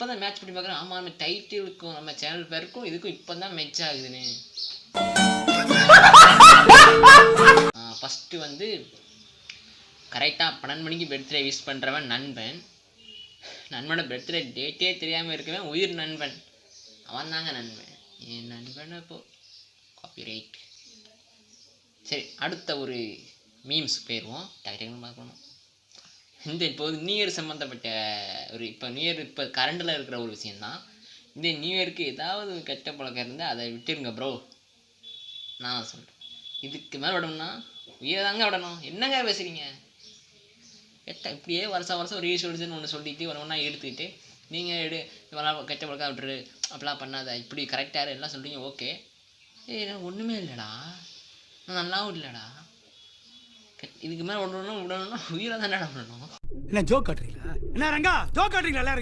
இப்போ தான் மேட்ச் பண்ணி பார்க்குறேன். ஆமாம், நம்ம டைட்டிலுக்கும் நம்ம சேனல் பேருக்கும் இதுக்கும் இப்போ தான் மேட்ச் ஆகுதுன்னு. ஃபஸ்ட்டு வந்து கரெக்டாக 12 மணிக்கு பர்த்டே விஷ் பண்ணுறவன் நண்பன். நண்பனோட பர்த்டே டேட்டே தெரியாமல் இருக்கவன் உயிர் நண்பன். அவன் தாங்க நண்பன். என் நண்பன் இப்போ காப்பிரைட். சரி, அடுத்த ஒரு மீம்ஸ் போயிடுவோம். டைட்டில் பார்க்கணும். இந்த இப்போது நியூ இயர் சம்மந்தப்பட்ட ஒரு இப்போ நியூ இயர் இப்போ கரண்டில் இருக்கிற ஒரு விஷயந்தான். இந்த நியூ இயருக்கு ஏதாவது கெட்ட பழக்கம் இருந்தால் அதை விட்டுருங்க ப்ரோ. நான் சொல்கிறேன், இதுக்கு மேலே விடணும்னா உயிரை தாங்க விடணும். என்னங்க பேசுகிறீங்க? இப்படியே வருஷம் ஒரு ரீசொல்யூஷன் ஒன்று சொல்லிட்டு ஒன்றா எடுத்துக்கிட்டு நீங்கள் இவெல்லாம் கெட்ட பழக்கம் விட்டுரு, அப்படிலாம் பண்ணாத, இப்படி கரெக்டாக எல்லாம் சொல்கிறீங்க. ஓகே, ஒன்றுமே இல்லைடா, நான் நல்லாவும் இல்லைடா. இதுக்கு மேலே விடணும்னா உயிரை தானே விடணும். என்ன ஜோக் காட்டுறீங்களா? என்ன ரங்கா ஜோக் காட்டுறீங்களா?